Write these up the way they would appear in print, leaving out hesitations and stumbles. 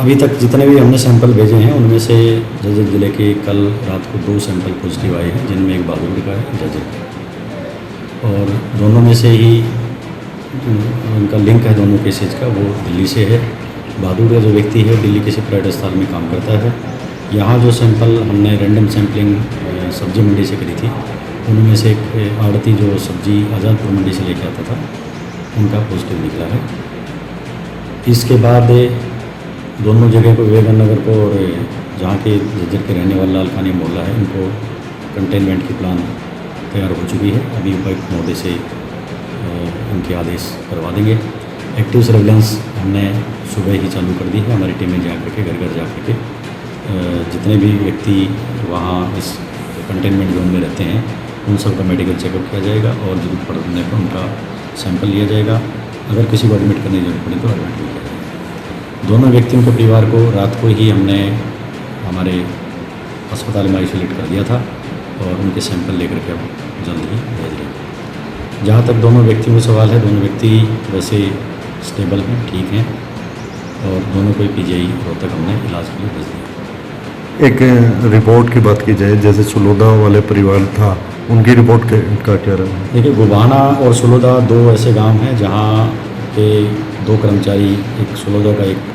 अभी तक जितने भी हमने सैंपल भेजे हैं उनमें से जजर ज़िले के कल रात को 2 सैंपल पॉजिटिव आए हैं, जिनमें एक बहादुरगढ़ का है, जजर का, और दोनों में से ही उनका लिंक है दोनों केसेज का, वो दिल्ली से है। बहादुरगढ़ का जो व्यक्ति है दिल्ली किसी पर्यटन स्थल में काम करता है। यहाँ जो सैंपल हमने रैंडम सैंपलिंग सब्जी मंडी से करी थी, उनमें से एक आड़ती जो सब्जी आज़ादपुर मंडी से लेके आता था, उनका पॉजिटिव निकला है। इसके बाद दोनों जगह को, विवेकानंद नगर को और जहाँ के जज्जर के रहने वाला लालखानी मोहल्ला है, उनको कंटेनमेंट की प्लान तैयार हो चुकी है। अभी उपायुक्त महोदय से उनके आदेश करवा देंगे। एक्टिव सर्विलेंस हमने सुबह ही चालू कर दी है। हमारी टीमें जा करके घर घर जा करके जितने भी व्यक्ति वहाँ इस कंटेनमेंट जोन में रहते हैं उन सब का मेडिकल चेकअप किया जाएगा और जरूरत पड़ने पर उनका सैंपल लिया जाएगा। अगर किसी को एडमिट करने की जरूरत पड़े तो एडमिट भी किया जाएगा। दोनों व्यक्तियों के परिवार को रात को ही हमने हमारे अस्पताल में आइसोलेट कर दिया था और उनके सैंपल लेकर के अब जल्द ही भेज रहे हैं। जहाँ तक दोनों व्यक्तियों का सवाल है, दोनों व्यक्ति वैसे स्टेबल हैं, ठीक हैं, और दोनों को पीजीआई रोहतक हमने इलाज के लिए भेज दिया। एक रिपोर्ट की बात की जाए, जैसे सुलोदा वाले परिवार था, उनकी रिपोर्ट का क्या रहा? देखिए, गुबाना और सुलोदा 2 ऐसे गांव हैं जहां के 2 कर्मचारी, एक सुलोदा का एक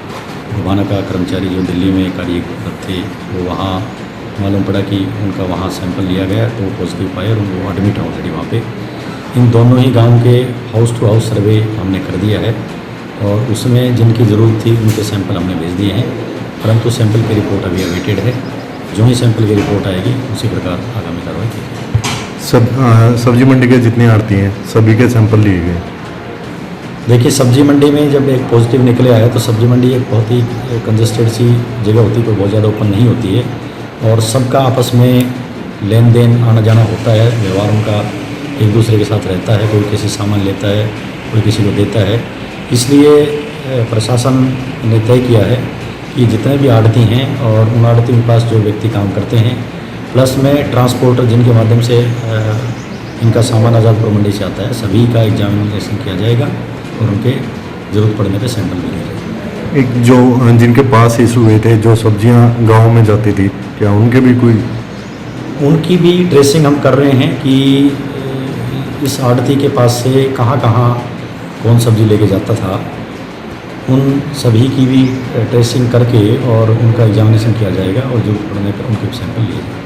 गुबाना का कर्मचारी जो दिल्ली में कार्यरत थे, वो वहाँ मालूम पड़ा कि उनका वहाँ सैंपल लिया गया तो पॉजिटिव पाए और वो एडमिट हैं ऑलरेडी वहाँ पे। इन दोनों ही गाँव के हाउस टू हाउस सर्वे हमने कर दिया है और उसमें जिनकी ज़रूरत थी उनके सैंपल हमने भेज दिए हैं, परंतु सैंपल की रिपोर्ट अभी अवेटेड है। जो ही सैंपल की रिपोर्ट आएगी उसी प्रकार आगामी कार्रवाई की जाएगी। सब्जी मंडी के जितनी आड़ती हैं सभी के सैंपल लिए गए। देखिए, सब्जी मंडी में जब एक पॉजिटिव निकले आया तो सब्जी मंडी एक बहुत ही कंजस्टेड सी जगह होती है, कोई बहुत ज़्यादा ओपन नहीं होती है और सबका आपस में लेन देन आना जाना होता है, व्यवहार उनका एक दूसरे के साथ रहता है, कोई किसी सामान लेता है, कोई किसी को देता है। इसलिए प्रशासन ने तय किया है कि जितने भी आड़ती हैं और उन आड़तियों के पास जो व्यक्ति काम करते हैं, प्लस में ट्रांसपोर्टर जिनके माध्यम से इनका सामान आज़ादपुर मंडी से आता है, सभी का एग्जामिनेशन किया जाएगा और उनके ज़रूरत पड़ने पर सैंपल भी लिया जाएगा। एक जो जिनके पास इशू हुए थे, जो सब्जियां गांव में जाती थी, क्या उनके भी उनकी भी ट्रेसिंग हम कर रहे हैं कि इस आड़ती के पास से कहाँ कहाँ कौन सब्जी लेके जाता था, उन सभी की भी ट्रेसिंग करके और उनका एग्जामिनेशन किया जाएगा और जरूरत पड़ने पर उनके सैंपल लिए जाएंगे।